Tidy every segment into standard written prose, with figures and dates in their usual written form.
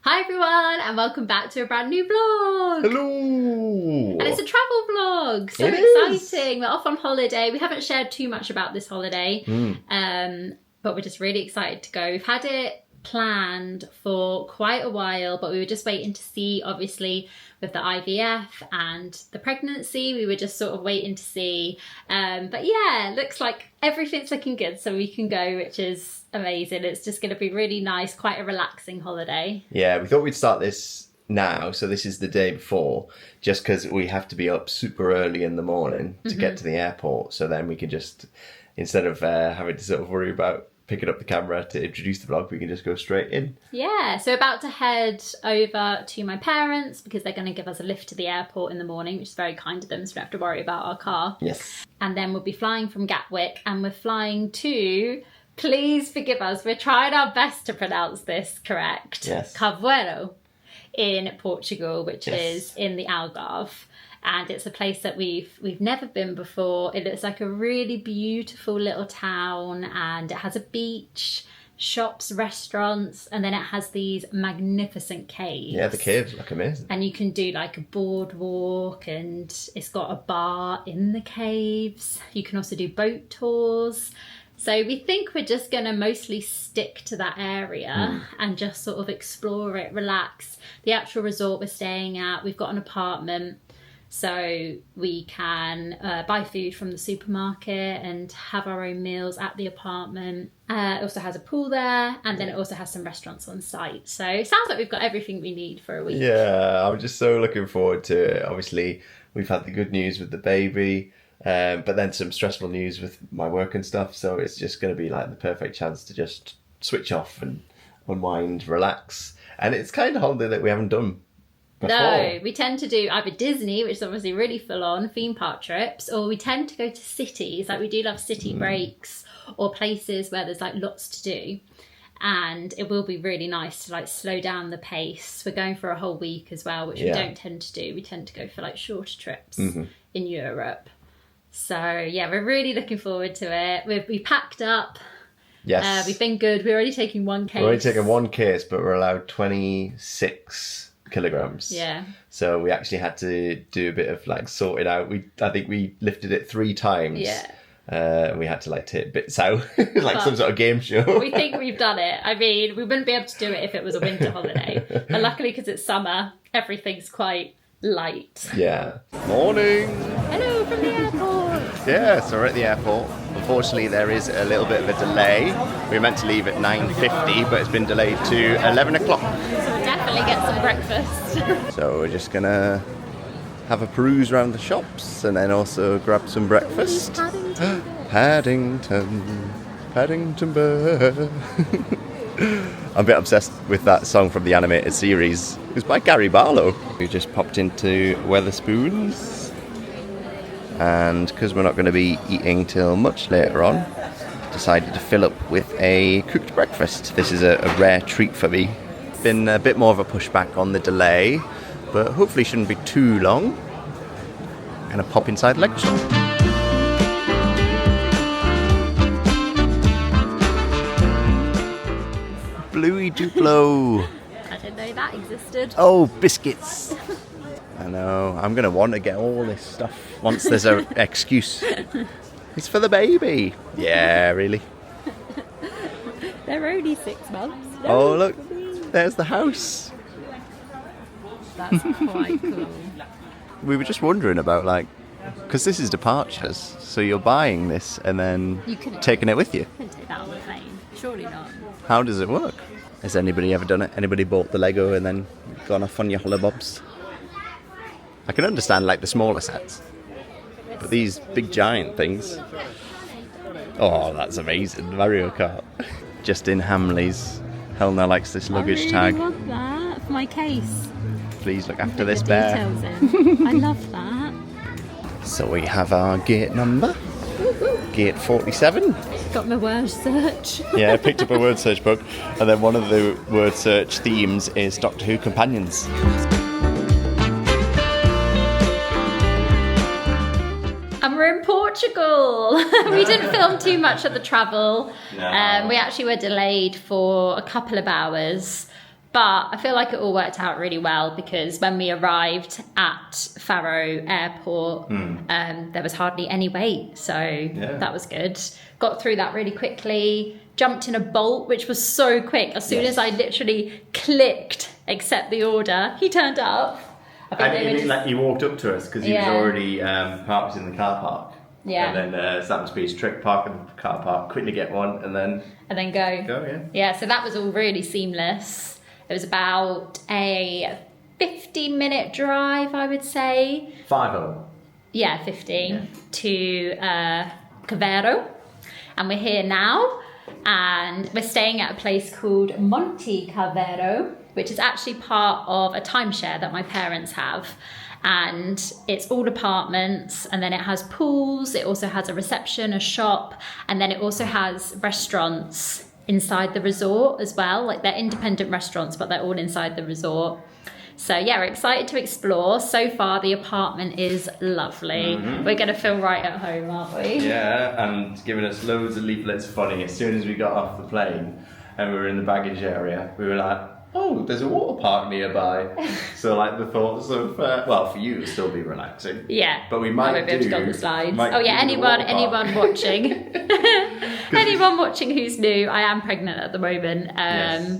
Hi everyone, and welcome back to a brand new vlog. Hello! And it's a travel vlog. So exciting. We're off on holiday. We haven't shared too much about this holiday, but we're just really excited to go. We've had it planned for quite a while, but we were just waiting to see, obviously, with the IVF and the pregnancy, we were just sort of waiting to see. But yeah, looks like everything's looking good, so we can go, which is amazing. It's just going to be really nice, quite a relaxing holiday. Yeah, we thought we'd start this now, so this is the day before, just because we have to be up super early in the morning to get to the airport, so then we can just, instead of having to sort of worry about picking up the camera to introduce the vlog, we can just go straight in. Yeah, so about to head over to my parents because they're going to give us a lift to the airport in the morning, which is very kind of them, so we don't have to worry about our car. Yes. And then we'll be flying from Gatwick, and we're flying to, please forgive us, we're trying our best to pronounce this correct. Yes. Carvoeiro in Portugal, which is in the Algarve. And it's a place that we've never been before. It looks like a really beautiful little town, and it has a beach, shops, restaurants, and then it has these magnificent caves. Yeah, the caves look amazing. And you can do like a boardwalk, and it's got a bar in the caves. You can also do boat tours. So we think we're just going to mostly stick to that area and just sort of explore it, relax. The actual resort we're staying at, we've got an apartment. So we can buy food from the supermarket and have our own meals at the apartment. It also has a pool there, and then it also has some restaurants on site. So it sounds like we've got everything we need for a week. Yeah, I'm just so looking forward to it. Obviously, we've had the good news with the baby, but then some stressful news with my work and stuff. So it's just going to be like the perfect chance to just switch off and unwind, relax. And it's kind of holiday that we haven't done before. No, we tend to do either Disney, which is obviously really full on, theme park trips, or we tend to go to cities. Like we do love city breaks or places where there's like lots to do. And it will be really nice to like slow down the pace. We're going for a whole week as well, which we don't tend to do. We tend to go for like shorter trips in Europe. So yeah, we're really looking forward to it. We packed up. Yes. We've been good. We're already taking one case. We're only taking one case, but we're allowed 26 kilograms. Yeah. So we actually had to do a bit of like sorting out. I think we lifted it 3 times. Yeah. We had to like take bits out, like some sort of game show. We think we've done it. I mean, we wouldn't be able to do it if it was a winter holiday. But luckily, because it's summer, everything's quite light. Yeah. Morning. Hello from the airport. Yeah, so we're at the airport. Unfortunately, there is a little bit of a delay. We were meant to leave at 9:50, but it's been delayed to 11 o'clock. So we'll definitely get some breakfast. So we're just going to have a peruse around the shops and then also grab some breakfast. Paddington Bear. I'm a bit obsessed with that song from the animated series. It was by Gary Barlow. We just popped into Wetherspoons. And because we're not going to be eating till much later on, decided to fill up with a cooked breakfast. This is a rare treat for me. Been a bit more of a pushback on the delay, but hopefully shouldn't be too long. Gonna pop inside the lecture. Bluey Duplo. I didn't know that existed. Oh, biscuits. I know. I'm gonna want to get all this stuff once there's an excuse. It's for the baby. Yeah, really. They're only 6 months. Oh, look. There's the house. That's quite cool. We were just wondering about, like, because this is departures, so you're buying this and then taking it with you. You couldn't take that on the plane. Surely not. How does it work? Has anybody ever done it? Anybody bought the Lego and then gone off on your hollybobs? I can understand, like, the smaller sets, but these big giant things. Oh, that's amazing. Mario Kart. Just in Hamleys. Helena likes this luggage tag. I want that for my case. Please look after this bear. Details in. I love that. So we have our gate number. Gate 47. Got my word search. Yeah, I picked up a word search book, and then one of the word search themes is Doctor Who companions. And we're in Portugal. We didn't film too much of the travel. No. We actually were delayed for a couple of hours, But I feel like it all worked out really well because when we arrived at Faro Airport, there was hardly any wait. So that was good. Got through that really quickly. Jumped in a Bolt, which was so quick. As soon as I literally clicked accept the order, he turned up. Like he walked up to us because he was already parked in the car park. Yeah. And then so that must be his trick, park in the car park, quickly get one, and then go. Go, Yeah, so that was all really seamless. It was about a 50-minute drive, I would say. 50. Yeah, 50 to Carvoeiro. And we're here now. And we're staying at a place called Monte Carvoeiro, which is actually part of a timeshare that my parents have. And it's all apartments, and then it has pools, it also has a reception, a shop, and then it also has restaurants inside the resort as well. Like, they're independent restaurants, but they're all inside the resort. So yeah, we're excited to explore. So far, the apartment is lovely. We're going to feel right at home, aren't we? Yeah, and giving us loads of leaflets. Funny, as soon as we got off the plane and we were in the baggage area, we were like, oh, there's a water park nearby. So like the thoughts of, well, for you it'll still be relaxing. Yeah. But we might do on the slides. Oh yeah, anyone watching. Anyone watching who's new, I am pregnant at the moment.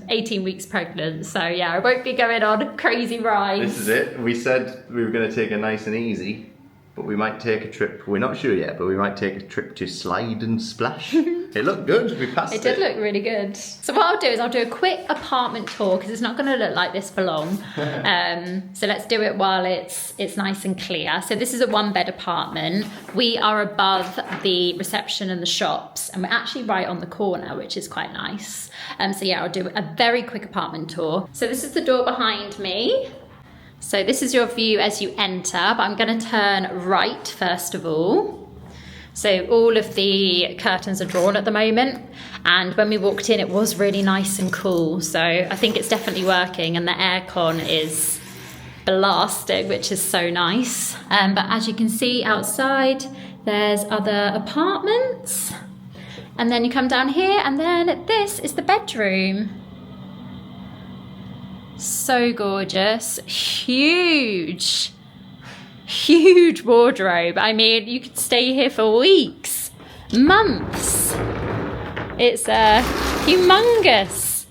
18 weeks pregnant. So yeah, I won't be going on crazy rides. This is it. We said we were going to take it nice and easy. But we might take a trip, we're not sure yet, but we might take a trip to Slide and Splash. It looked good, we passed it. It did look really good. So what I'll do is I'll do a quick apartment tour because it's not going to look like this for long. So let's do it while it's nice and clear. So this is a 1-bed apartment. We are above the reception and the shops, and we're actually right on the corner, which is quite nice. So yeah, I'll do a very quick apartment tour. So this is the door behind me. So this is your view as you enter, but I'm going to turn right first of all. So all of the curtains are drawn at the moment, and when we walked in it was really nice and cool, so I think it's definitely working, and the aircon is blasting, which is so nice. But as you can see outside there's other apartments, and then you come down here and then this is the bedroom. So gorgeous. Huge wardrobe. I mean, you could stay here for weeks, months. It's humongous.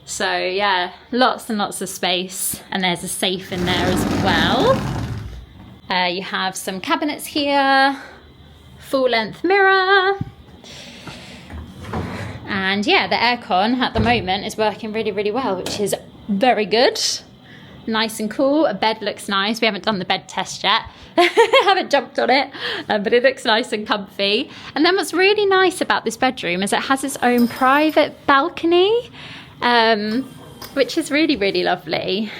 So yeah, lots and lots of space, and there's a safe in there as well. You have some cabinets here, full-length mirror. And yeah, the aircon at the moment is working really, really well, which is very good. Nice and cool. A bed looks nice. We haven't done the bed test yet. Haven't jumped on it, but it looks nice and comfy. And then what's really nice about this bedroom is it has its own private balcony, which is really, really lovely.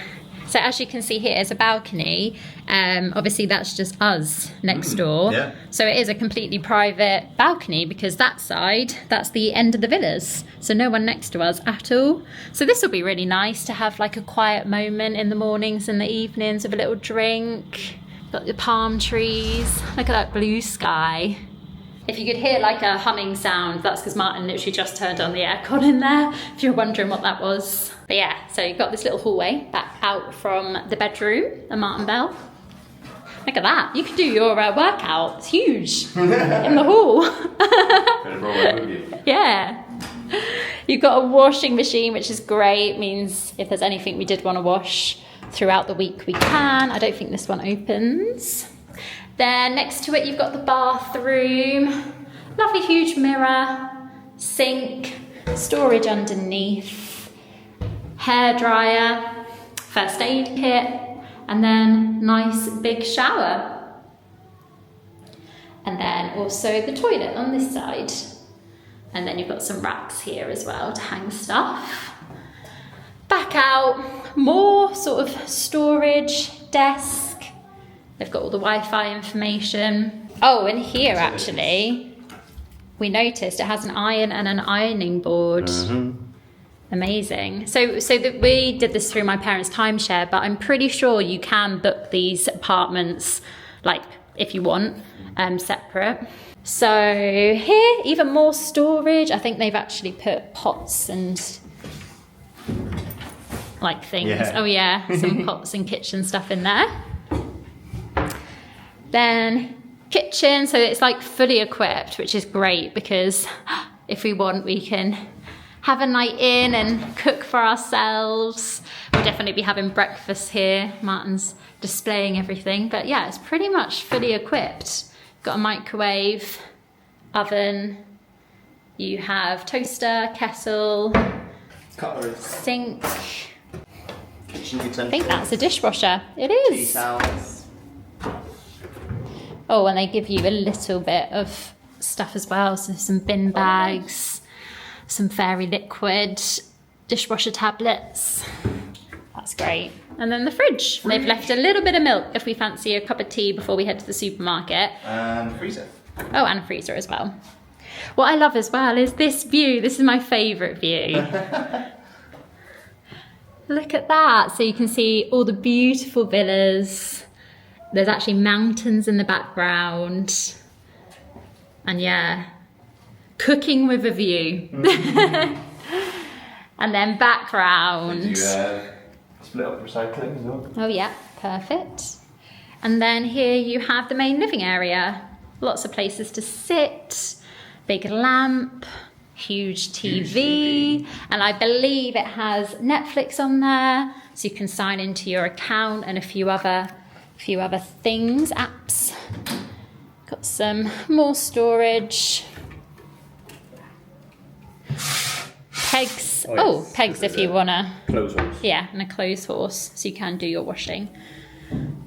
So as you can see here, it's a balcony. Obviously that's just us next door. Yeah. So it is a completely private balcony because that side, that's the end of the villas. So no one next to us at all. So this will be really nice to have like a quiet moment in the mornings and the evenings with a little drink. Got the palm trees. Look at that blue sky. If you could hear like a humming sound, that's because Martyn literally just turned on the aircon in there, if you're wondering what that was. But yeah, so you've got this little hallway back out from the bedroom, the Martyn Bell. Look at that, you could do your workout, it's huge, in the hall. Yeah. You've got a washing machine, which is great, means if there's anything we did want to wash throughout the week, we can. I don't think this one opens. Then next to it, you've got the bathroom. Lovely huge mirror, sink, storage underneath, hairdryer, first aid kit, and then nice big shower. And then also the toilet on this side. And then you've got some racks here as well to hang stuff. Back out, more sort of storage, desk. They've got all the Wi-Fi information. Oh, and here actually, we noticed it has an iron and an ironing board. Amazing. So we did this through my parents' timeshare, but I'm pretty sure you can book these apartments, like if you want, separate. So here, even more storage. I think they've actually put pots and like things. Yeah. Oh yeah, some pots and kitchen stuff in there. Then kitchen, so it's like fully equipped, which is great because if we want, we can have a night in and cook for ourselves. We'll definitely be having breakfast here. Martyn's displaying everything, but yeah, it's pretty much fully equipped. Got a microwave, oven, you have toaster, kettle, Cutlery. sink. Kitchen I utensils. think that's a dishwasher. It Tea is. towels. Oh, and they give you a little bit of stuff as well. So some bin bags, some fairy liquid, dishwasher tablets. That's great. And then the fridge. They've left a little bit of milk if we fancy a cup of tea before we head to the supermarket. Freezer. Oh, and a freezer as well. What I love as well is this view. This is my favourite view. Look at that. So you can see all the beautiful villas. There's actually mountains in the background. And yeah, cooking with a view. And then background. Did you split up recycling as well? Oh yeah, perfect. And then here you have the main living area. Lots of places to sit, big lamp, huge TV. And I believe it has Netflix on there, so you can sign into your account and a few other things, apps. Got some more storage. Pegs. Oh, pegs if you wanna. Clothes horse. Yeah, and a clothes horse, so you can do your washing.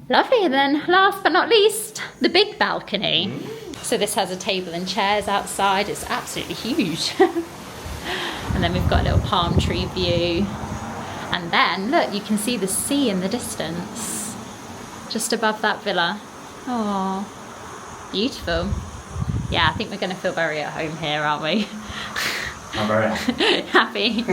Lovely. And then last but not least, the big balcony. So this has a table and chairs outside. It's absolutely huge. And then we've got a little palm tree view. And then look, you can see the sea in the distance, just above that villa. Oh, beautiful. Yeah, I think we're going to feel very at home here, aren't we? I'm very happy.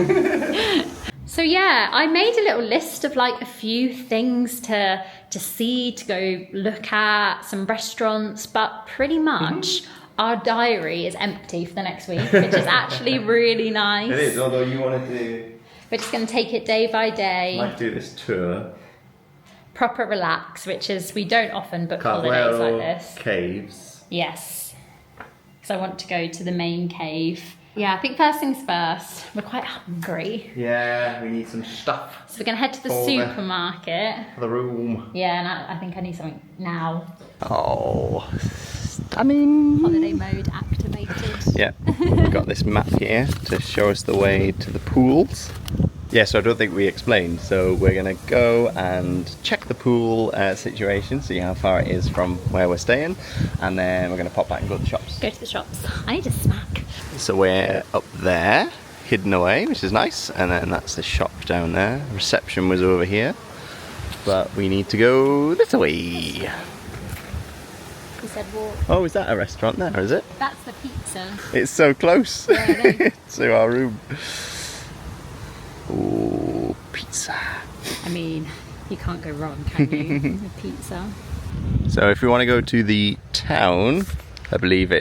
So yeah, I made a little list of like a few things to see, to go look at, some restaurants, but pretty much our diary is empty for the next week, which is actually really nice. It is, although you want to do... We're just going to take it day by day. Might do this tour. Proper relax, which is, we don't often book holidays like this. Caves. Yes. Because I want to go to the main cave. Yeah, I think first things first. We're quite hungry. Yeah, we need some stuff So we're going to head to the For the- supermarket. for the room. Yeah, and I think I need something now. Oh, stunning. Holiday mode activated. Yeah, we've got this map here to show us the way to the pools. Yeah, so I don't think we explained. So we're going to go and check the pool situation, see how far it is from where we're staying, and then we're going to pop back and go to the shops. Go to the shops. I need a snack. So we're up there, hidden away, which is nice, and then that's the shop down there. Reception was over here, but we need to go this way. He said walk. Oh, is that a restaurant there, is it? That's the pizza. It's so close Yeah, I know. to our room. Oh, pizza. I mean, you can't go wrong, can you? With pizza. So if we want to go to the town, I believe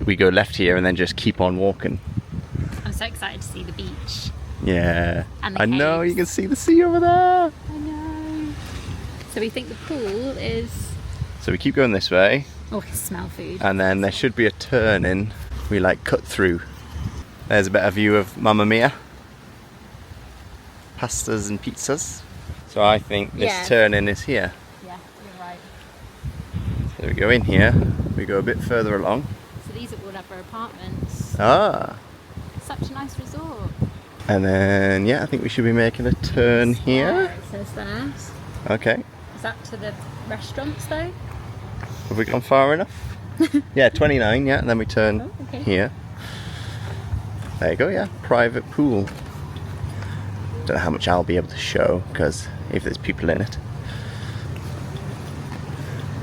we go left here and then just keep on walking. I'm so excited to see the beach. Yeah. And the I know, caves. you can see the sea over there. I know. So we think the pool is... So we keep going this way, Oh, I can smell food. and then there should be a turning. We like cut through. There's a better view of Mamma Mia. Pastas and pizzas. So I think this Yeah. turning is here. Yeah, you're right. So we go in here, we go a bit further along. So these are all other apartments. Ah. Such a nice resort. And then, yeah, I think we should be making a turn here. It says there. Okay. Is that to the restaurants though? Have we gone far enough? Yeah, 29, yeah, and then we turn Oh, okay. here. There you go, yeah, private pool. Don't know how much I'll be able to show, because if there's people in it.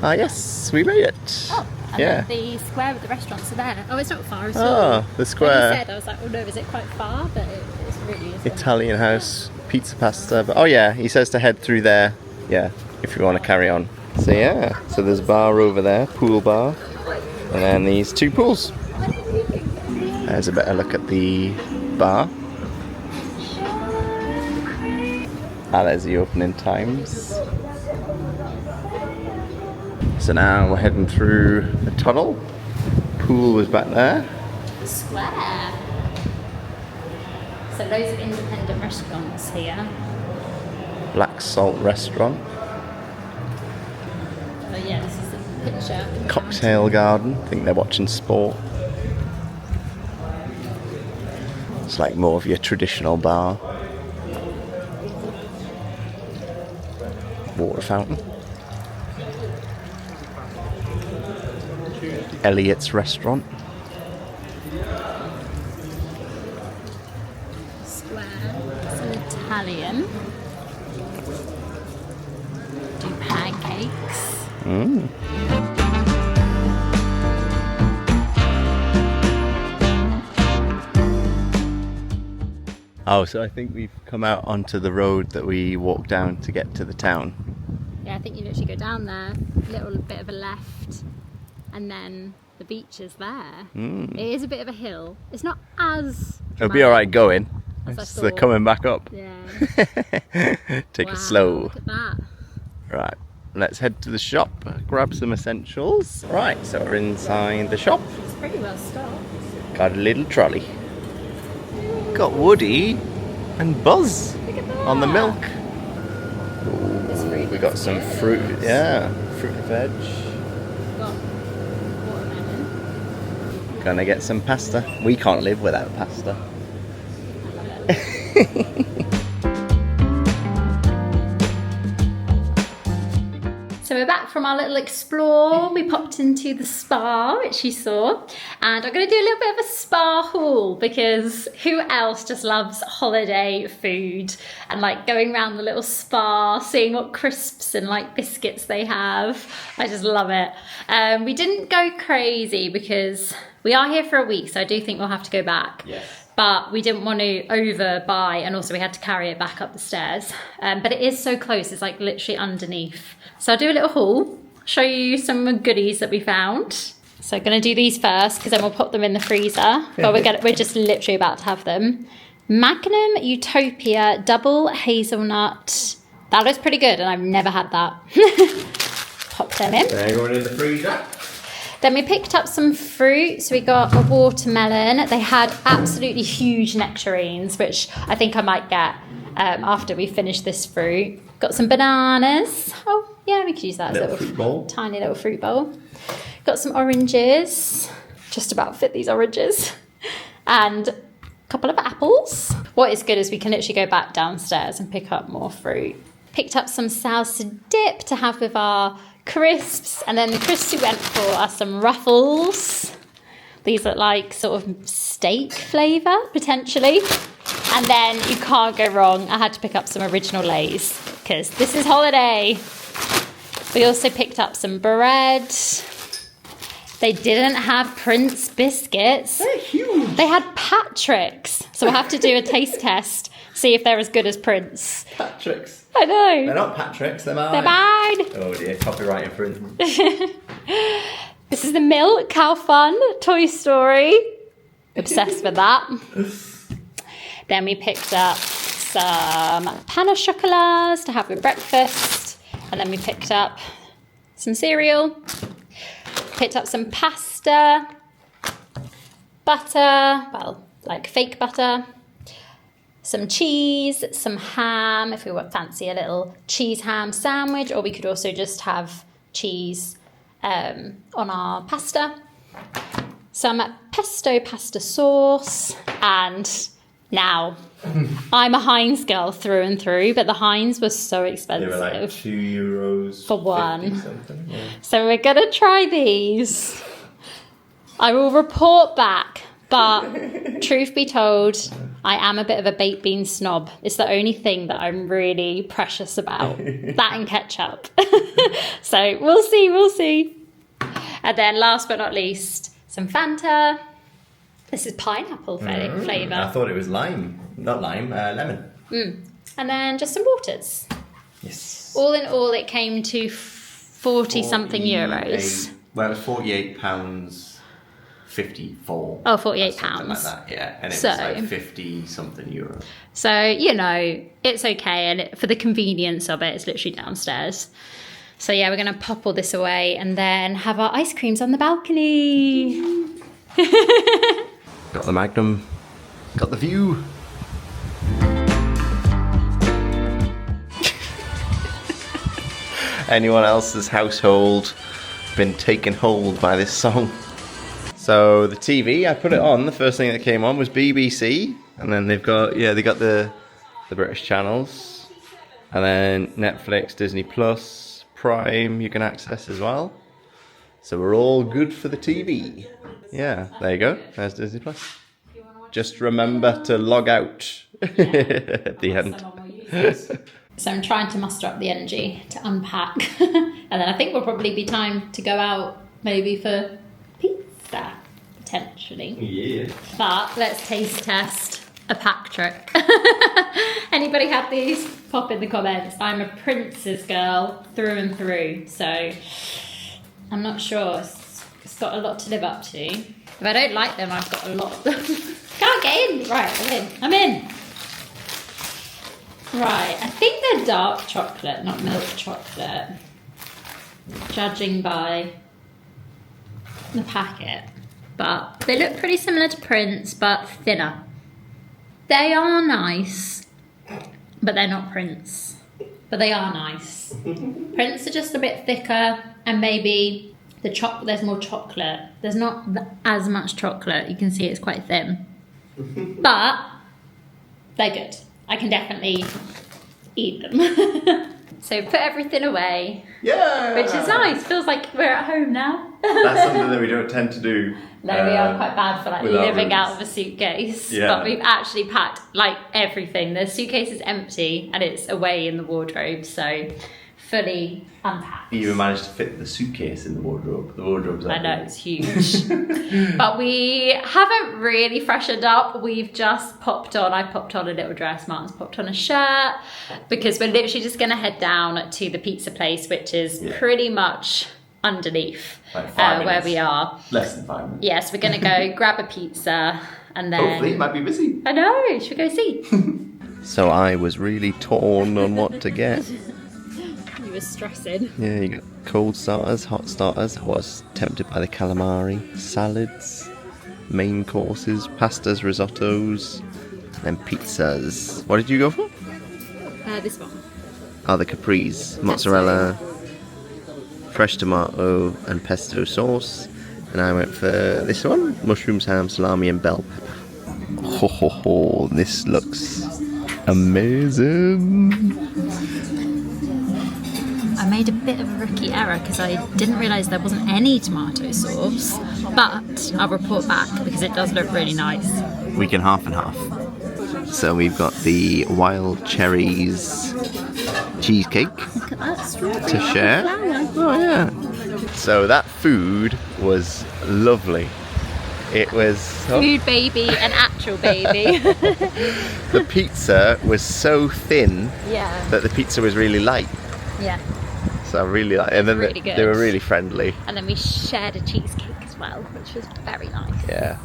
Ah, yes, we made it. Oh, and yeah. then the square with the restaurants are there. Oh, it's not far at all. Oh, the When square. you said, I was like, oh no, is it quite far? But it's really isn't. Italian house, pizza pasta. But oh yeah, he says to head through there. Yeah, if you want to carry on. So yeah, so there's a bar over there, pool bar, and then these two pools. There's a better look at the bar. there's the opening times. So now we're heading through the tunnel. Pool was back there. The square. So loads of independent restaurants here. Black Salt Restaurant. Oh yeah, this is the picture. Cocktail Garden. I think they're watching sport. It's like more of your traditional bar. Water fountain. Elliot's Restaurant. Square. It's an Italian. Do pancakes. Mm. Oh, so I think we've come out onto the road that we walked down to get to the town. Yeah, I think you literally go down there, a little bit of a left, and then the beach is there. Mm. It is a bit of a hill. It's not as It'll be alright going. as I It's the thought. coming back up. Yeah. Take Wow, it slow. Look at that. Right, let's head to the shop, grab some essentials. Right, so we're inside the shop. It's pretty well stocked. Got a little trolley. Got Woody and Buzz Look at that. on the milk. This fruit We got looks some good. fruit, yeah, fruit and veg. Got watermelon. Gonna get some pasta. We can't live without pasta. So we're back from our little explore. We popped into the spa, which you saw, and I'm going to do a little bit of a spa haul because who else just loves holiday food and like going around the little spa, seeing what crisps and like biscuits they have. I just love it. We didn't go crazy because we are here for a week, so I do think we'll have to go back. Yes. But we didn't want to overbuy, and also we had to carry it back up the stairs. But it is so close, it's like literally underneath. So I'll do a little haul, show you some goodies that we found. So I'm going to do these first, because then we'll put them in the freezer. But we're just literally about to have them. Magnum Utopia Double Hazelnut. That looks pretty good, and I've never had that. Pop them in. They're going in the freezer. Then we picked up some fruit. So we got a watermelon. They had absolutely huge nectarines, which I think I might get after we finish this fruit. Got some bananas. Oh, yeah, we could use that as a Little fruit bowl. tiny little fruit bowl. Got some oranges. Just about fit these oranges. And a couple of apples. What is good is we can literally go back downstairs and pick up more fruit. Picked up some salsa dip to have with our crisps, and then the crisps we went for are some ruffles. These look like sort of steak flavour potentially, and then you can't go wrong, I had to pick up some original Lays because this is holiday. We also picked up some bread. They didn't have Prince biscuits. They're huge. They had Patrick's, so we'll have to do a taste test, see if they're as good as Prince. Patrick's. I know. They're not Patrick's, they're mine. They're mine. Oh dear, copyright infringement. This is the Milk, how fun, Toy Story. Obsessed with that. Then we picked up some pain au chocolats to have with breakfast. And then we picked up some cereal. Picked up some pasta. Butter, well, like fake butter. Some cheese, some ham, if we fancy a little cheese ham sandwich, or we could also just have cheese on our pasta. Some pesto pasta sauce, and now I'm a Heinz girl through and through, but the Heinz was so expensive. They were like €2 For one. something. Yeah. So we're gonna try these. I will report back, but truth be told, I am a bit of a baked bean snob. It's the only thing that I'm really precious about. That and ketchup. So we'll see. And then last but not least, some Fanta. This is pineapple flavour. I thought it was lime. Not lime, lemon. And then just some waters. Yes. All in all, it came to 40 something euros. Well, it was £48.50 54. Oh, 48 something pounds. like that, yeah. And it So- was like 50 something euro. So, you know, it's okay. And for the convenience of it, it's literally downstairs. So, yeah, we're going to pop all this away and then have our ice creams on the balcony. Got the Magnum. Got the view. Anyone else's household been taken hold by this song? So the TV, I put it on. The first thing that came on was BBC, and then they got the British channels, and then Netflix, Disney Plus, Prime you can access as well. So we're all good for the TV. Yeah, there you go. There's Disney Plus. Just remember to log out at the end. So I'm trying to muster up the energy to unpack. And then I think will probably be time to go out maybe for pizza, potentially. Yeah. But let's taste test a pack trick. Anybody had these? Pop in the comments. I'm a Prince's girl through and through. So I'm not sure. It's got a lot to live up to. If I don't like them, I've got a lot of them. Can't get in. Right, I'm in. Right, I think they're dark chocolate, not milk chocolate. Judging by the packet. But they look pretty similar to Prince, but thinner. They are nice, but they're not Prince. But they are nice. Prince are just a bit thicker, and maybe there's more chocolate. There's not as much chocolate. You can see it's quite thin. But they're good. I can definitely eat them. So put everything away. Yeah! Which is nice. Feels like we're at home now. That's something that we don't tend to do. No, we are quite bad for like with our living rooms. out of a suitcase. Yeah. But we've actually packed like everything. The suitcase is empty and it's away in the wardrobe. So fully unpacked. You even managed to fit the suitcase in the wardrobe. The wardrobe's I know, it's huge. But we haven't really freshened up. We've just I popped on a little dress, Martin's popped on a shirt, because we're literally just going to head down to the pizza place, which is pretty much underneath like where we are. Less than 5 minutes. Yes, we're going to go grab a pizza and then... Hopefully it might be busy. I know, should we go see? So I was really torn on what to get. You were stressing. Yeah, you got cold starters, hot starters. I was tempted by the calamari, salads, main courses, pastas, risottos, and then pizzas. What did you go for? This one. Oh, the capris, mozzarella, fresh tomato, and pesto sauce. And I went for this one, mushrooms, ham, salami, and bell pepper. Ho ho ho! This looks amazing. I made a bit of a rookie error because I didn't realise there wasn't any tomato sauce, but I'll report back because it does look really nice. We can half and half. So we've got the wild cherries cheesecake Look at that strawberry to share. flower. Oh yeah. So that food was lovely. It was Food baby and actual baby. the pizza was so thin Yeah. that the pizza was really light. Yeah. So I really like, and then Really good. they were really friendly. And then we shared a cheesecake as well, which was very nice. Yeah.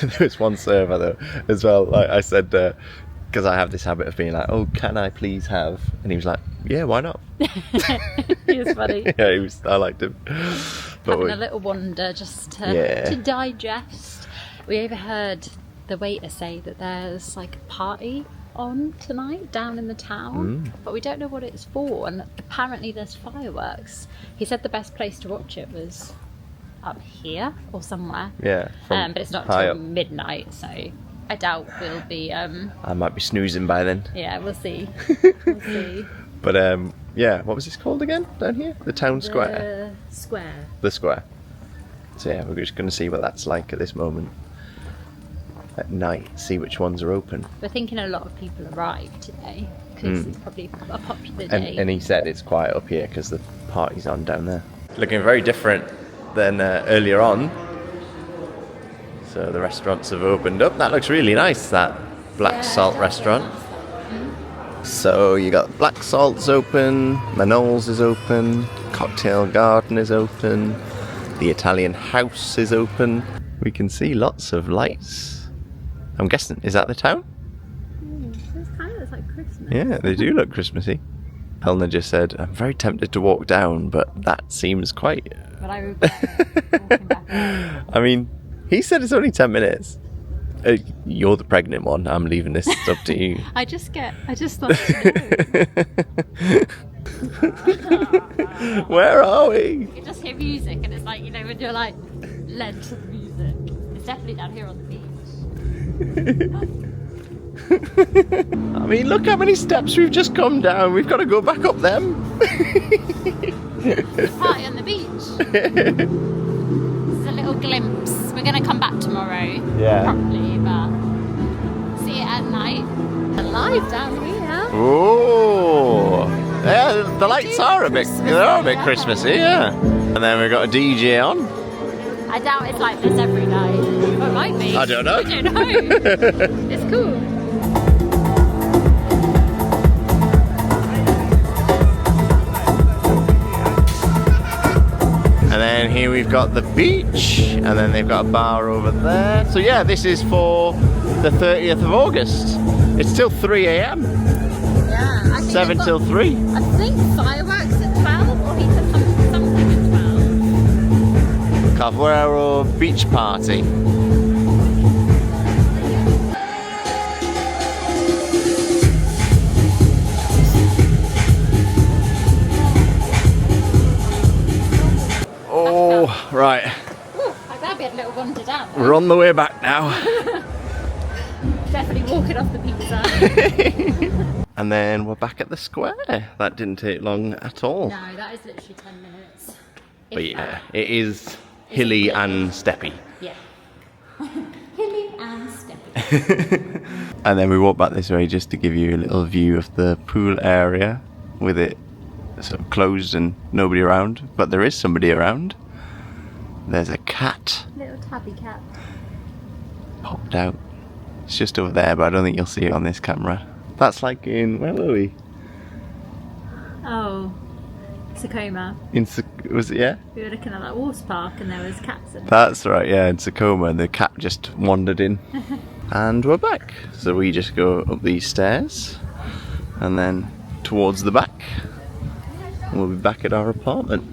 There was one server though as well. Like I said, because I have this habit of being like, "Oh, can I please have?" And he was like, "Yeah, why not?" He was funny. Yeah, I liked him. But Having a little wander just to digest. We overheard the waiter say that there's like a party on tonight down in the town, but we don't know what it's for, and apparently there's fireworks. He said the best place to watch it was up here or somewhere. Yeah, But it's not high till up. midnight, so I doubt we'll be I might be snoozing by then. yeah, we'll see. We'll see. But yeah, what was this called again down here? The town square. The square. The square. So yeah, we're just going to see what that's like at this moment. At night, see which ones are open. We're thinking a lot of people arrived today because it's probably a popular day. And he said it's quiet up here because the party's on down there. Looking very different than earlier on. So the restaurants have opened up. That looks really nice, that Black Salt restaurant. So you got Black Salt's open, Manol's is open, Cocktail Garden is open, the Italian House is open. we can see lots of lights. I'm guessing, is that the town? This kind of looks like Christmas. Yeah, they do look Christmassy. Helena just said, I'm very tempted to walk down, but that seems quite... But I regret walking back there. I mean, he said it's only 10 minutes. You're the pregnant one. I'm leaving this up to you. I just thought to know. Where are we? You just hear music and it's like, you know, when you're like led to the music. It's definitely down here on the beach. I mean, look how many steps we've just come down. We've got to go back up them. Party on the beach. This is a little glimpse. We're going to come back tomorrow. Yeah. Probably, but see it at night. Alive down here. Oh, yeah, the lights are a bit, they're a bit Christmassy, yeah. And then we've got a DJ on. I doubt it's like this every night. It might be. I don't know. I don't know. It's cool. And then here we've got the beach, and then they've got a bar over there. So yeah, this is for the 30th of August. It's till 3 a.m. Yeah. I think 7 till 3. I think fireworks at 12, or he said something at 12. Carvoeiro beach party. Oh, right. Ooh, I'm glad we had a little wander down there. We're on the way back now. Definitely walking off the pizza. And then we're back at the square. That didn't take long at all. No, that is literally 10 minutes. But yeah, it is hilly and steppy. Yeah. Hilly and steppy. And then we walk back this way just to give you a little view of the pool area with it sort of closed and nobody around. But there is somebody around. There's a cat. Little tabby cat. Popped out. It's just over there, but I don't think you'll see it on this camera. That's like in, where were we? Oh, Tacoma. Was it, yeah? We were looking at that water park and there was cats in it. That's right, yeah, in Tacoma, and the cat just wandered in. And we're back. So we just go up these stairs and then towards the back. And we'll be back at our apartment.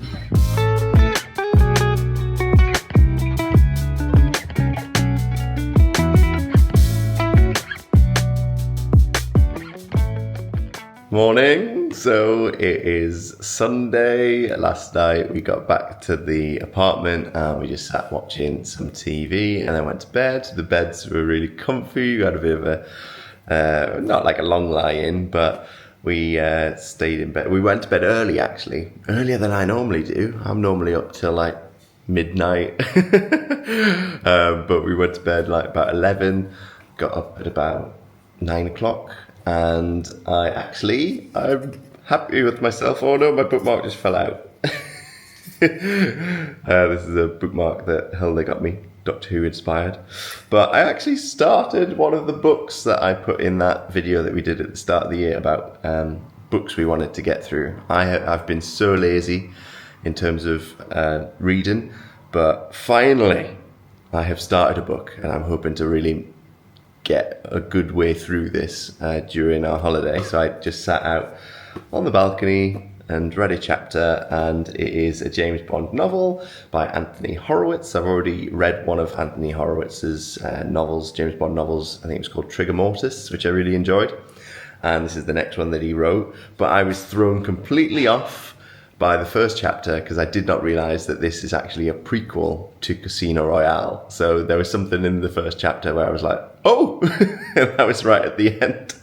Morning. So it is Sunday. Last night we got back to the apartment and we just sat watching some TV and then went to bed. The beds were really comfy. We had a bit of a, not like a long lie-in, but we stayed in bed. We went to bed early, actually. Earlier than I normally do. I'm normally up till like midnight. But we went to bed like about 11, got up at about 9 o'clock. And I'm happy with myself. Oh no, my bookmark just fell out. This is a bookmark that Helena got me, Doctor Who inspired. But I actually started one of the books that I put in that video that we did at the start of the year about books we wanted to get through. I've been so lazy in terms of reading, but finally I have started a book and I'm hoping to really get a good way through this during our holiday. So I just sat out on the balcony and read a chapter, and it is a James Bond novel by Anthony Horowitz. I've already read one of Anthony Horowitz's novels, James Bond novels. I think it was called Trigger Mortis, which I really enjoyed. And this is the next one that he wrote. But I was thrown completely off by the first chapter because I did not realise that this is actually a prequel to Casino Royale. So there was something in the first chapter where I was like, oh, and that was right at the end.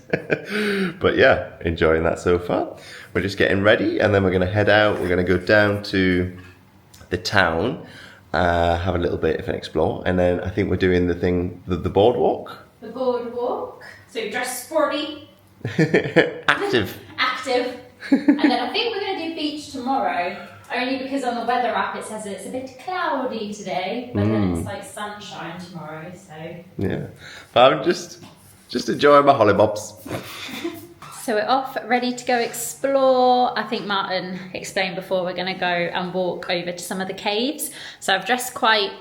But yeah, enjoying that so far. We're just getting ready and then we're going to head out. We're going to go down to the town, have a little bit of an explore, and then I think we're doing the boardwalk. The boardwalk. So dress sporty. Active. And then I think we're going to do beach tomorrow, only because on the weather app it says it's a bit cloudy today, but then it's like sunshine tomorrow, so... Yeah, but I'm just enjoying my hollybobs. So we're off, ready to go explore. I think Martyn explained before we're going to go and walk over to some of the caves. So I've dressed quite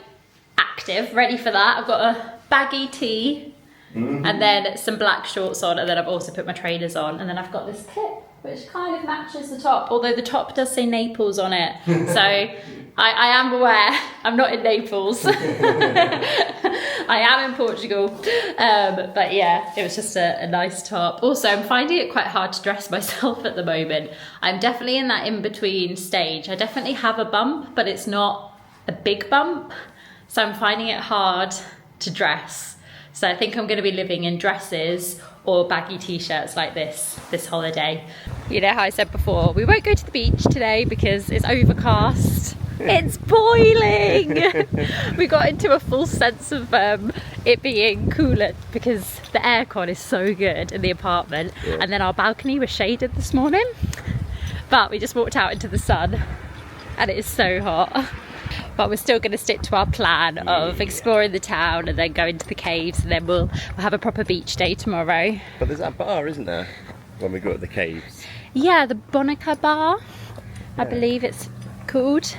active, ready for that. I've got a baggy tee and then some black shorts on, and then I've also put my trainers on, and then I've got this kit which kind of matches the top, although the top does say Naples on it. So I am aware I'm not in Naples. I am in Portugal. But yeah, it was just a nice top. Also, I'm finding it quite hard to dress myself at the moment. I'm definitely in that in-between stage. I definitely have a bump, but it's not a big bump. So I'm finding it hard to dress. So I think I'm going to be living in dresses or baggy t-shirts like this holiday. You know how I said before, we won't go to the beach today because it's overcast. It's boiling! We got into a full sense of it being cooler because the aircon is so good in the apartment. Yeah. And then our balcony was shaded this morning. But we just walked out into the sun and it is so hot. But we're still going to stick to our plan of exploring the town and then going to the caves, and then we'll have a proper beach day tomorrow. But there's that bar, isn't there, when we go to the caves? Yeah, the Bonica bar, I believe it's called.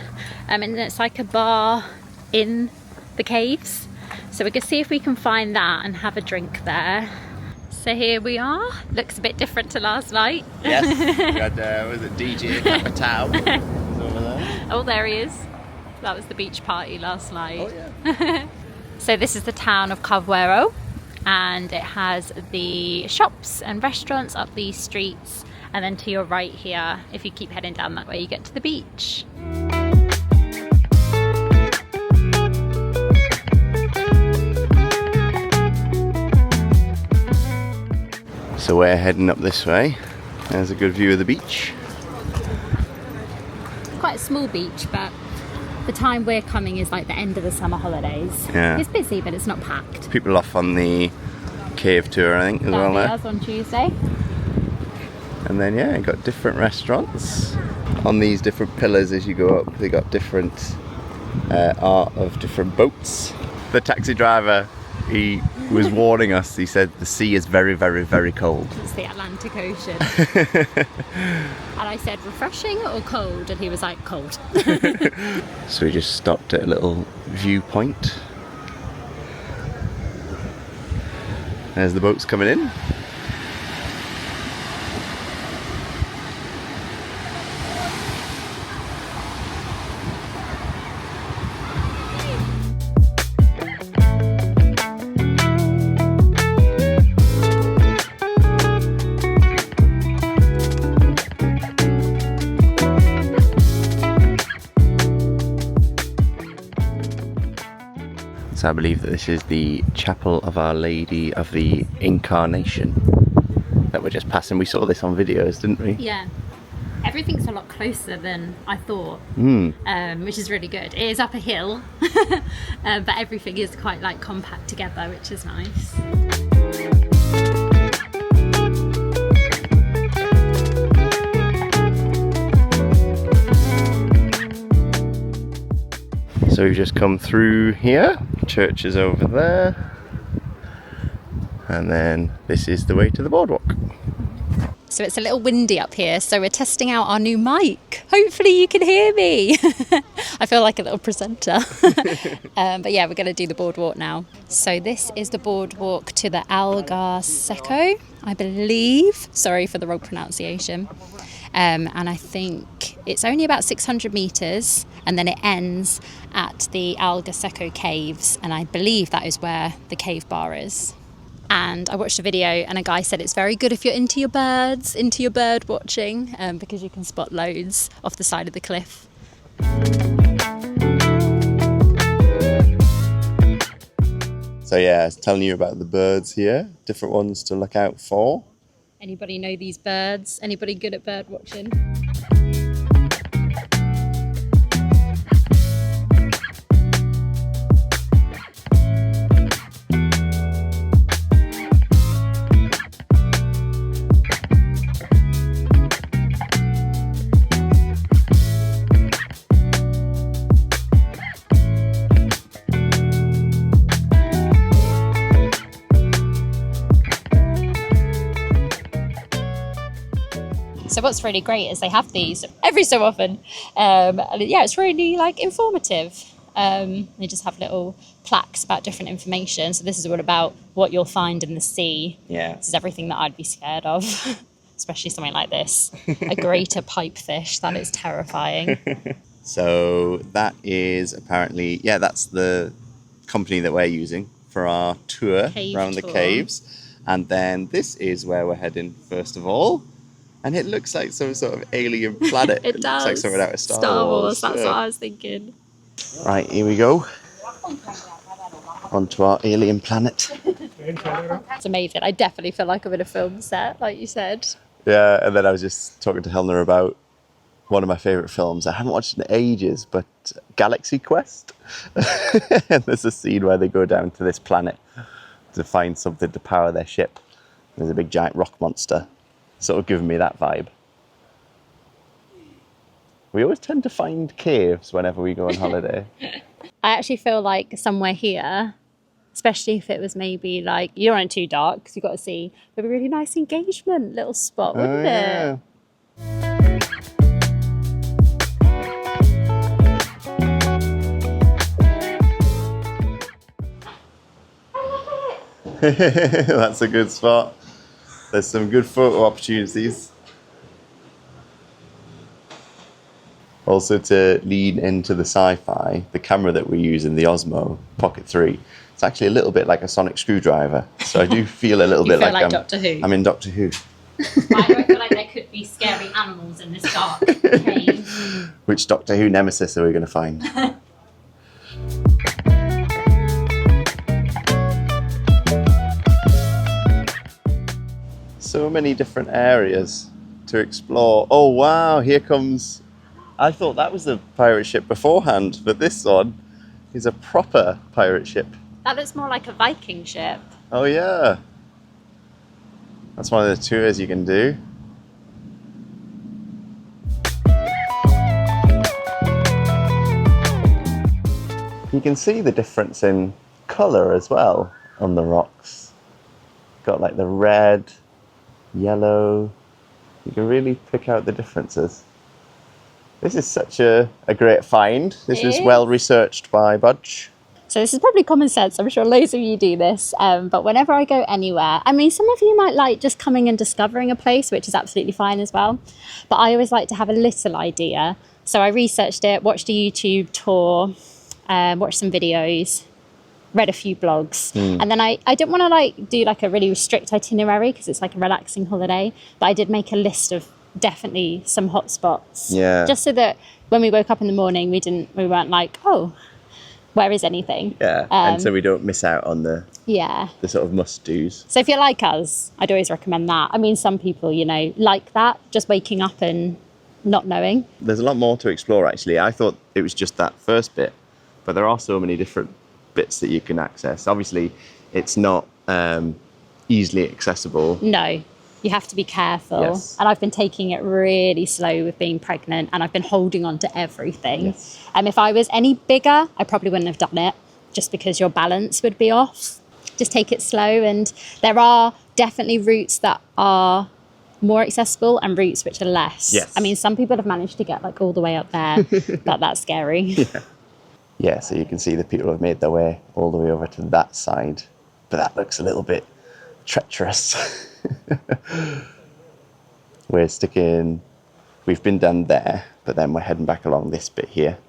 And it's like a bar in the caves. So we're going to see if we can find that and have a drink there. So here we are. Looks a bit different to last night. Yes, we had, was it DJ Capitao? Over there. Oh, there he is. That was the beach party last night. Oh, yeah. So this is the town of Carvoeiro, and it has the shops and restaurants up these streets, and then to your right here, if you keep heading down that way, you get to the beach. So we're heading up this way. There's a good view of the beach. It's quite a small beach, but the time we're coming is like the end of the summer holidays. Yeah. It's busy, but it's not packed. People off on the cave tour, I think, as well there. That's on Tuesday. And then, yeah, got different restaurants. On these different pillars as you go up, they got different art of different boats. The taxi driver, he was warning us. He said the sea is very, very, very cold. It's the Atlantic Ocean. And I said, refreshing or cold? And he was like, cold. So we just stopped at a little viewpoint. There's the boats coming in. So I believe that this is the Chapel of Our Lady of the Incarnation that we're just passing. We saw this on videos, didn't we? Yeah. Everything's a lot closer than I thought, which is really good. It is up a hill, but everything is quite like compact together, which is nice. So we've just come through here, church is over there, and then this is the way to the boardwalk. So it's a little windy up here, so we're testing out our new mic. Hopefully you can hear me. I feel like a little presenter. But yeah, we're going to do the boardwalk now. So this is the boardwalk to the Algarve, I believe. Sorry for the wrong pronunciation. And I think it's only about 600 metres, and then it ends at the Algarve caves, and I believe that is where the cave bar is. And I watched a video and a guy said it's very good if you're into your birds, into your bird watching, because you can spot loads off the side of the cliff. So yeah, I was telling you about the birds here, different ones to look out for. Anybody know these birds? Anybody good at bird watching? So what's really great is they have these every so often. And yeah, it's really like informative. They just have little plaques about different information. So this is all about what you'll find in the sea. Yeah. This is everything that I'd be scared of, especially something like this. A greater pipefish, that is terrifying. So that is apparently, yeah, that's the company that we're using for our tour around the caves. And then this is where we're heading first of all. And it looks like some sort of alien planet. It does. Looks like something out of Star Wars. That's what I was thinking. Right, here we go. Onto our alien planet. It's amazing. I definitely feel like I'm in a film set, like you said. Yeah, and then I was just talking to Helena about one of my favourite films. I haven't watched it in ages, but Galaxy Quest. And there's a scene where they go down to this planet to find something to power their ship. There's a big giant rock monster. Sort of giving me that vibe. We always tend to find caves whenever we go on holiday. I actually feel like somewhere here, especially if it was maybe like, you don't want it too dark because you've got to see, it'd be a really nice engagement little spot, wouldn't it? That's a good spot. There's some good photo opportunities. Also, to lean into the sci-fi, the camera that we use in the Osmo Pocket 3, it's actually a little bit like a sonic screwdriver. So I do feel a little bit like Doctor Who. I'm in Doctor Who. Why do I feel like there could be scary animals in this dark cave? Which Doctor Who nemesis are we going to find? So many different areas to explore. Oh wow, here comes... I thought that was a pirate ship beforehand, but this one is a proper pirate ship. That looks more like a Viking ship. Oh yeah. That's one of the tours you can do. You can see the difference in colour as well on the rocks. Got like the red, yellow. You can really pick out the differences. This is such a great find. This is well researched by Budge. So this is probably common sense. I'm sure loads of you do this. But whenever I go anywhere, I mean, some of you might like just coming and discovering a place, which is absolutely fine as well. But I always like to have a little idea. So I researched it, watched a YouTube tour, watched some videos, read a few blogs. And then I didn't want to like do like a really strict itinerary because it's like a relaxing holiday. But I did make a list of definitely some hot spots. Yeah. Just so that when we woke up in the morning, we weren't like, oh, where is anything? Yeah. And so we don't miss out on the sort of must-dos. So if you're like us, I'd always recommend that. I mean, some people, you know, like that, just waking up and not knowing. There's a lot more to explore, actually. I thought it was just that first bit, but there are so many different bits that you can access. Obviously, it's not easily accessible. No. You have to be careful. Yes. And I've been taking it really slow with being pregnant, and I've been holding on to everything. Yes. If I was any bigger, I probably wouldn't have done it, just because your balance would be off. Just take it slow, and there are definitely routes that are more accessible and routes which are less. Yes. I mean, some people have managed to get like all the way up there, but that's scary. Yeah, so you can see the people have made their way all the way over to that side, but that looks a little bit treacherous. We've been down there, but then we're heading back along this bit here.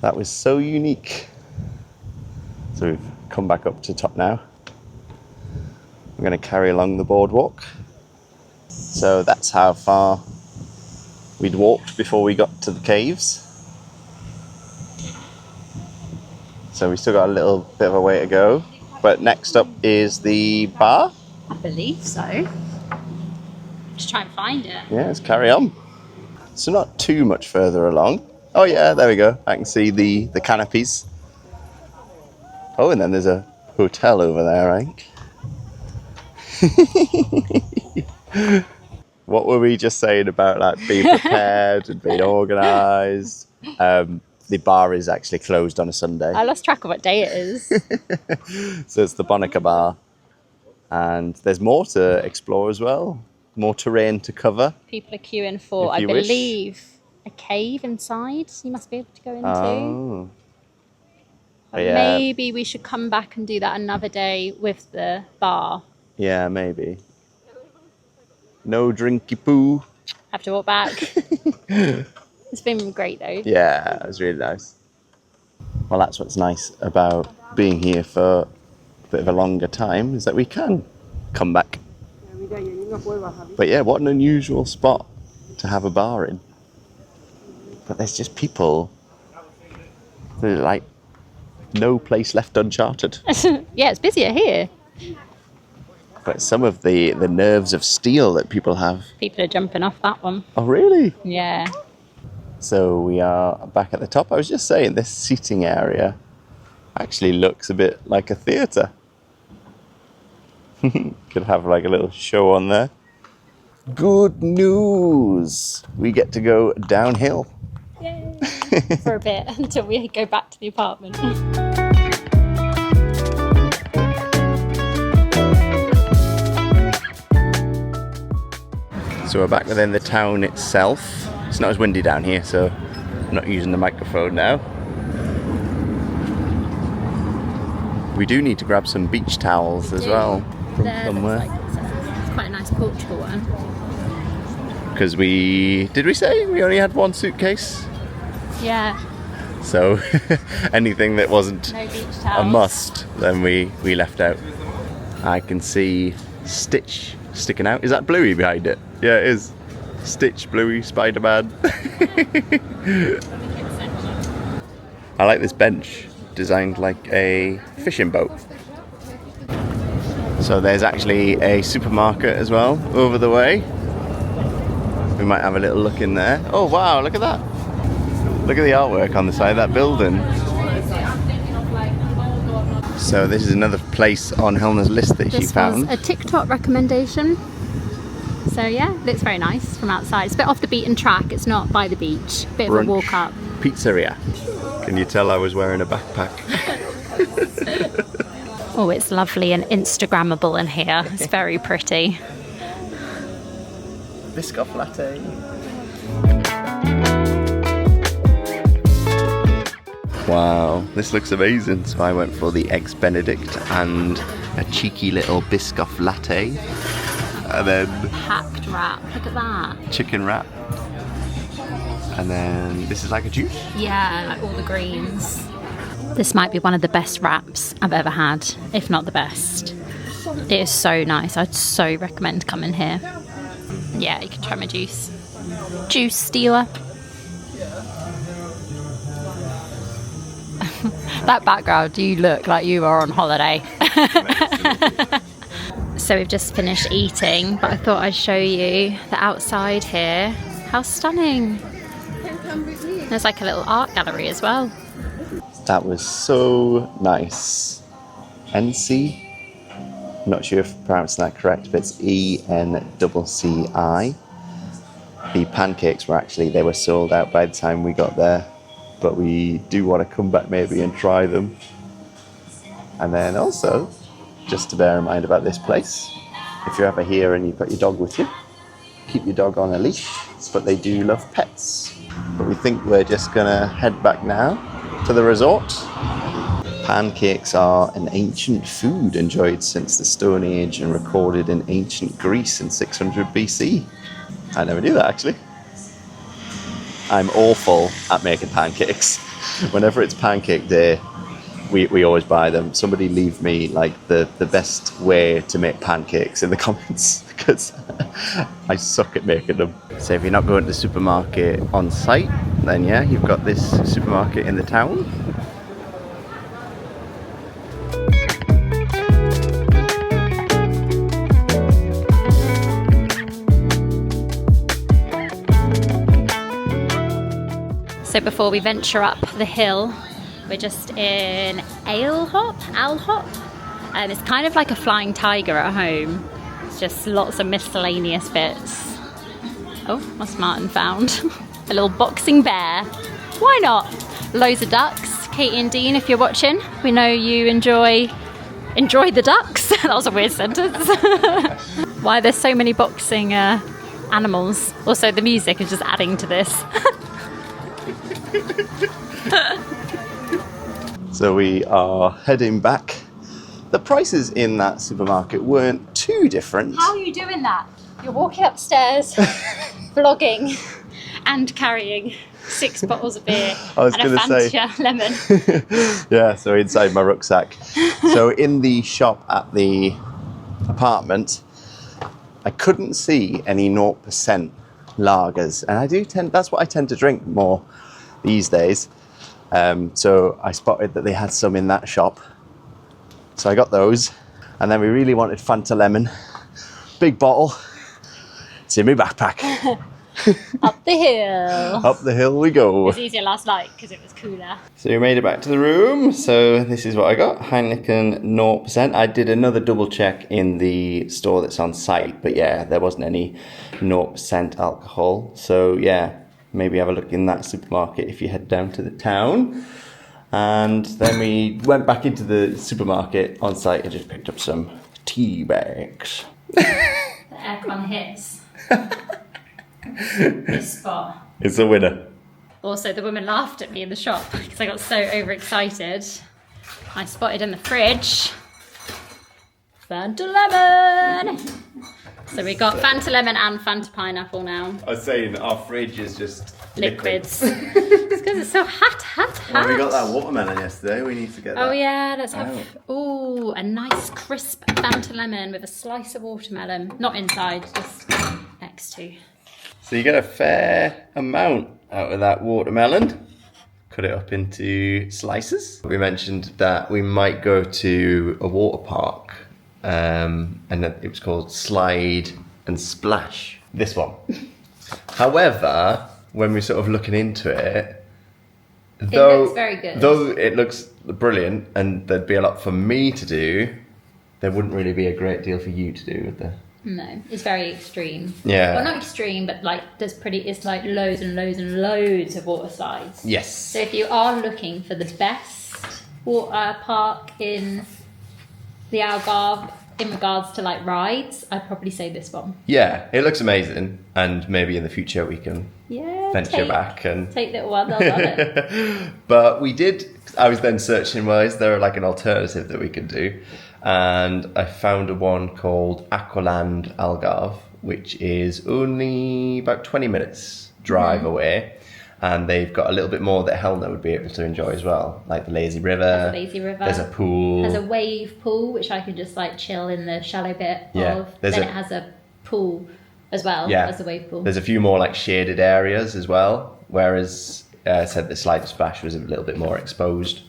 That was so unique. So we've come back up to top now. We're going to carry along the boardwalk. So that's how far we'd walked before we got to the caves. So we still got a little bit of a way to go. But next up is the bar. I believe so. Just try and find it. Yeah, let's carry on. So not too much further along. Oh yeah, there we go. I can see the canopies. Oh, and then there's a hotel over there, right? What were we just saying about like being prepared and being organised? The bar is actually closed on a Sunday. I lost track of what day it is. So it's the Bonica Bar. And there's more to explore as well. More terrain to cover. People are queuing for, I believe, a cave inside you must be able to go into. Oh. But yeah. maybe we should come back and do that another day with the bar. Yeah, maybe. No drinky poo. Have to walk back. It's been great though. Yeah, it was really nice. Well, that's what's nice about being here for a bit of a longer time, is that we can come back. But yeah, what an unusual spot to have a bar in. But there's just people, there's like no place left uncharted. Yeah, it's busier here. But some of the nerves of steel that people have. People are jumping off that one. Oh, really? Yeah. So we are back at the top. I was just saying, this seating area actually looks a bit like a theatre. Could have like a little show on there. Good news! We get to go downhill. Yay. For a bit until we go back to the apartment. So we're back within the town itself. It's not as windy down here, so I'm not using the microphone now. We do need to grab some beach towels as well from somewhere. It's quite a nice Portugal one. Because did we say we only had one suitcase? Yeah. So anything that wasn't No beach a towels. must, then we left out. I can see Stitch sticking out. Is that Bluey behind it? Yeah, it is. Stitch, Bluey, Spider-Man. I like this bench, designed like a fishing boat. So there's actually a supermarket as well over the way. We might have a little look in there. Oh wow, look at that. Look at the artwork on the side of that building. So this is another place on Helena's list that she found. This was a TikTok recommendation. So yeah, looks very nice from outside. It's a bit off the beaten track. It's not by the beach. Bit of a walk up. Pizzeria. Can you tell I was wearing a backpack? Oh, it's lovely and Instagrammable in here. It's very pretty. Biscoff latte. Wow, this looks amazing. So I went for the Eggs Benedict and a cheeky little Biscoff latte. And then Packed wrap. Look at that. chicken wrap. And then this is like a juice. Yeah, like all the greens. This might be one of the best wraps I've ever had, if not the best. It is so nice. I'd so recommend coming here. Yeah, you can try my juice. Juice stealer. That background, you look like you are on holiday. So we've just finished eating, but I thought I'd show you the outside here. How stunning. There's like a little art gallery as well. That was so nice. NC? I'm not sure if I'm pronouncing that correct, but it's ENCCI. The pancakes they were sold out by the time we got there. But we do want to come back maybe and try them. And then also, just to bear in mind about this place, if you're ever here and you've got your dog with you, keep your dog on a leash, but they do love pets. But we think we're just gonna head back now to the resort. Pancakes are an ancient food enjoyed since the Stone Age and recorded in ancient Greece in 600 BC. I never knew that actually. I'm awful at making pancakes. Whenever it's pancake day, we always buy them. Somebody leave me like the best way to make pancakes in the comments because I suck at making them. So if you're not going to the supermarket on site, then yeah, you've got this supermarket in the town. So before we venture up the hill, we're just in Alhop. It's kind of like a flying tiger at home. It's just lots of miscellaneous bits. Oh, what's Martyn found? A little boxing bear. Why not? Loads of ducks. Katie and Dean, if you're watching, we know you enjoy the ducks. That was a weird sentence. Why there's so many boxing animals. Also, the music is just adding to this. So we are heading back. The prices in that supermarket weren't too different. How are you doing that? You're walking upstairs, vlogging, and carrying 6 bottles of beer and a Fanta lemon. Yeah, so inside my rucksack. So in the shop at the apartment, I couldn't see any 0% lagers, and that's what I tend to drink more these days. So I spotted that they had some in that shop, so I got those, and then we really wanted Fanta lemon, big bottle. It's in my backpack. Up the hill. Up the hill we go. It was easier last night because it was cooler. So we made it back to the room. So this is what I got. Heineken 0%. I did another double check in the store that's on site, but yeah, there wasn't any 0% alcohol. So yeah, maybe have a look in that supermarket if you head down to the town. And then we went back into the supermarket on site and just picked up some tea bags. The aircon hits this spot. It's a winner. Also, the woman laughed at me in the shop because I got so overexcited. I spotted in the fridge Fanta lemon. So we got Fanta lemon and Fanta pineapple now. I was saying our fridge is just Liquids. It's because it's so hot. Well, we got that watermelon yesterday. We need to get that. Oh yeah, let's have a nice crisp Fanta lemon with a slice of watermelon. Not inside, just next to. So you get a fair amount out of that watermelon. Cut it up into slices. We mentioned that we might go to a water park, and that it was called Slide and Splash. This one. However, when we're sort of looking into it, It looks very good. Though it looks brilliant and there'd be a lot for me to do, there wouldn't really be a great deal for you to do, would there? No, it's very extreme. Yeah. Well, not extreme, but like it's like loads and loads and loads of water slides. Yes. So if you are looking for the best water park in the Algarve in regards to like rides, I'd probably say this one. Yeah, it looks amazing, and maybe in the future we can venture back and take little ones. I'll love it. But I was then searching, well, is there like an alternative that we could do? And I found one called Aqualand Algarve, which is only about 20 minutes drive away. And they've got a little bit more that Helena would be able to enjoy as well, like the lazy river. There's a pool. There's a wave pool, which I can just like chill in the shallow bit of. It has a pool as well as a wave pool. There's a few more like shaded areas as well, whereas I said the Slide and Splash was a little bit more exposed.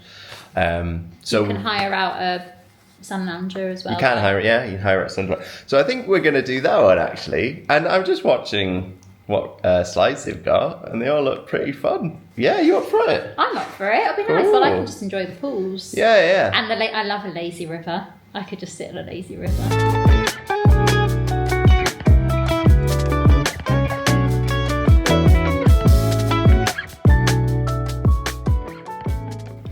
So you can hire out a sun lounger as well. You can hire out a sun lounger. So I think we're going to do that one actually. And I'm just watching what slides they've got, and they all look pretty fun. Yeah, you up for it? I'm up for it. It'll be nice, but I can just enjoy the pools. Yeah. And I love a lazy river. I could just sit on a lazy river.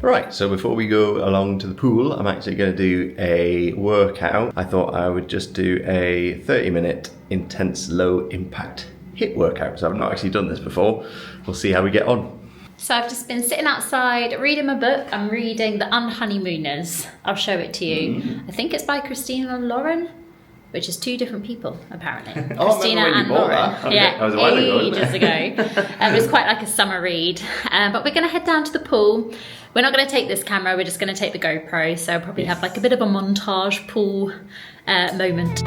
Right, so before we go along to the pool, I'm actually going to do a workout. I thought I would just do a 30-minute intense low impact HIIT workout. So I've not actually done this before. We'll see how we get on. So I've just been sitting outside reading my book. I'm reading The Unhoneymooners. I'll show it to you. I think it's by Christina Lauren, which is 2 different people, apparently. Christina and Lauren. Yeah, that was a while ago, ages ago. It was quite like a summer read. But we're going to head down to the pool. We're not going to take this camera, we're just going to take the GoPro. So I'll probably have like a bit of a montage pool moment.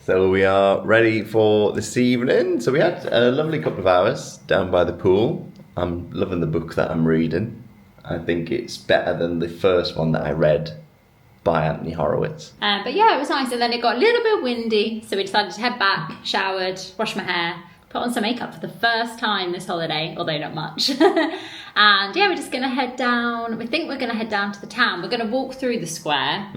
So we are ready for this evening. So we had a lovely couple of hours down by the pool. I'm loving the book that I'm reading. I think it's better than the first one that I read by Anthony Horowitz. But yeah, it was nice. And then it got a little bit windy. So we decided to head back, showered, washed my hair, put on some makeup for the first time this holiday, although not much. And yeah, we're just going to head down. We think we're going to head down to the town. We're going to walk through the square,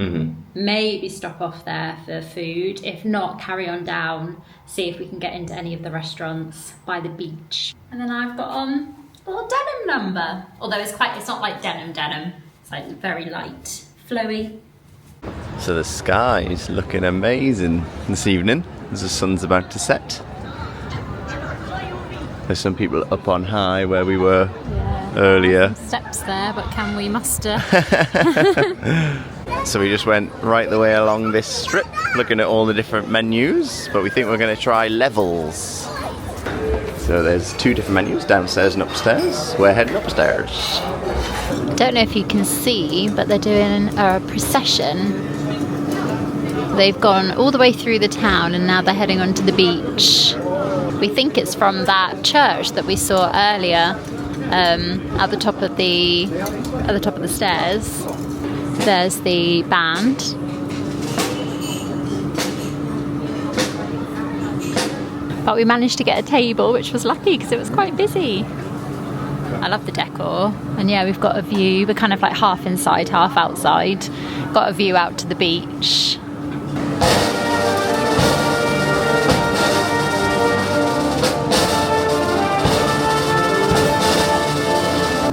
maybe stop off there for food. If not, carry on down, see if we can get into any of the restaurants by the beach. And then I've got on little denim number. Although it's not like denim. It's like very light, flowy. So the sky is looking amazing this evening as the sun's about to set. There's some people up on high where we were earlier. Some steps there, but can we muster? So we just went right the way along this strip, looking at all the different menus, but we think we're going to try levels. So there's 2 different menus, downstairs and upstairs. We're heading upstairs. I don't know if you can see, but they're doing a procession. They've gone all the way through the town and now they're heading onto the beach. We think it's from that church that we saw earlier at the top of the stairs. There's the band. But we managed to get a table, which was lucky because it was quite busy. I love the decor. And yeah, we've got a view. We're kind of like half inside, half outside. Got a view out to the beach.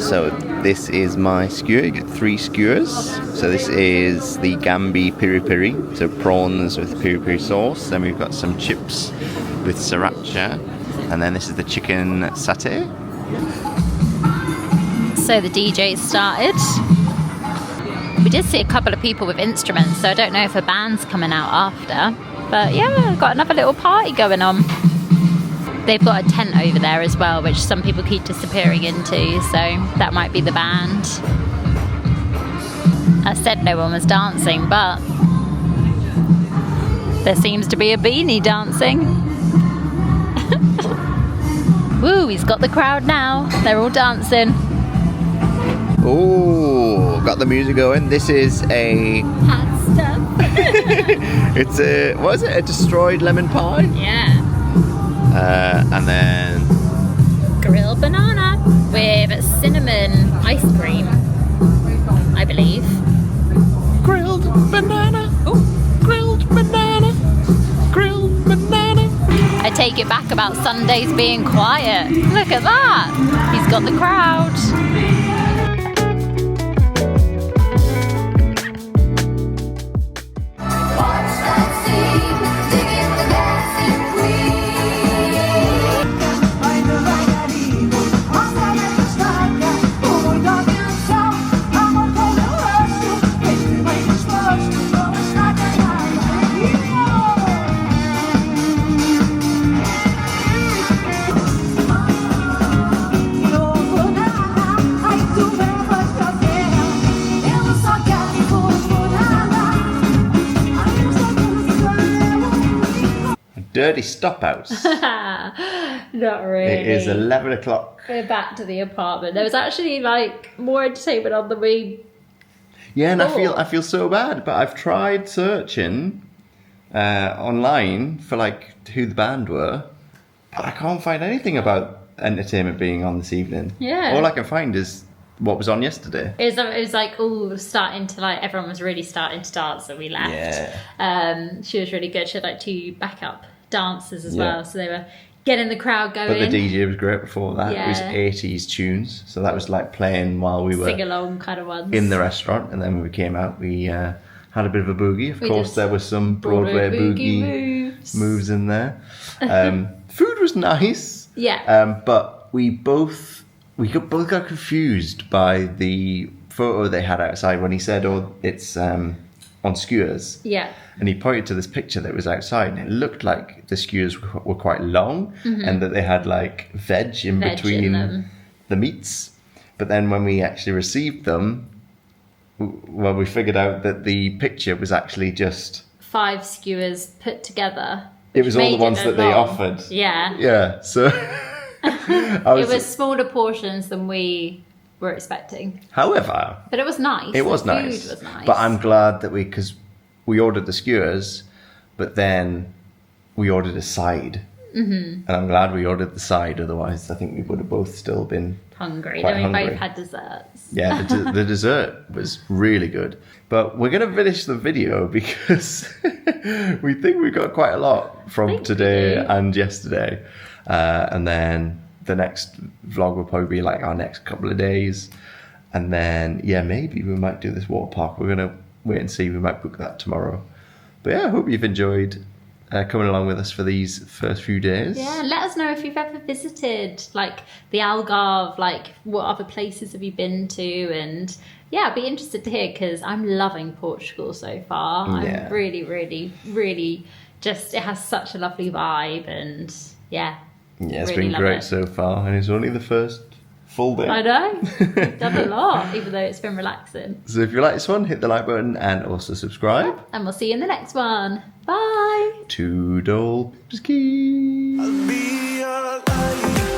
So this is my skewer. You get 3 skewers. So this is the Gambi piri piri, so prawns with piri piri sauce. Then we've got some chips with sriracha, and then this is the chicken satay. So the DJ started. We did see a couple of people with instruments, so I don't know if a band's coming out after. But yeah, we've got another little party going on. They've got a tent over there as well, which some people keep disappearing into, so that might be the band. I said no one was dancing, but there seems to be a beanie dancing. Woo, he's got the crowd now. They're all dancing. Oh, got the music going. This is a... Hot stuff. It's a... What is it? A destroyed lemon pie? Yeah. And then... Grilled banana with cinnamon ice cream, I believe. Grilled banana. Ooh. Grilled banana. Grilled banana. I take it back about Sundays being quiet. Look at that. He's got the crowd. Dirty stop outs. Not really. It is 11 o'clock. We're back to the apartment. There was actually like more entertainment on the way. Yeah, and I feel so bad, but I've tried searching online for like who the band were, but I can't find anything about entertainment being on this evening. Yeah. All I can find is what was on yesterday. It was like, starting to like, everyone was really starting to dance, and we left. Yeah. She was really good. She had like 2 backup dancers as well, so they were getting the crowd going. But the DJ was great before that. Yeah. It was 80s tunes, so that was like playing while we were sing-along kind of ones in the restaurant, and then when we came out, we had a bit of a boogie. Of course, there was some Broadway boogie moves in there. Food was nice. Yeah. But we both got confused by the photo they had outside when he said, "Oh, it's on skewers." Yeah. And he pointed to this picture that was outside, and it looked like the skewers were quite long, and that they had like veg in between the meats. But then when we actually received them, well, we figured out that the picture was actually just 5 skewers put together. It was all the ones that they offered. Yeah. Yeah. So it was smaller portions than we were expecting. However, but it was nice. It was nice. Food was nice. But I'm glad that because we ordered the skewers, but then we ordered a side. Mm-hmm. And I'm glad we ordered the side, otherwise I think we would have both still been hungry. quite Then we hungry. both had desserts. Yeah, the dessert was really good. But we're going to finish the video because we think we got quite a lot from today and yesterday. And then the next vlog will probably be like our next couple of days. And then, yeah, maybe we might do this water park. We're going to wait and see. We might book that tomorrow. But yeah, I hope you've enjoyed coming along with us for these first few days. Yeah, let us know if you've ever visited, like, the Algarve, like, what other places have you been to? And yeah, I'd be interested to hear, because I'm loving Portugal so far. Yeah. I'm really, really, really just, it has such a lovely vibe, and yeah. Yeah, it's really been great so far, and it's only the first full day. I know, we've done a lot, even though it's been relaxing. So if you like this one, hit the like button and also subscribe. And we'll see you in the next one. Bye. Toodle ski. I'll be your light.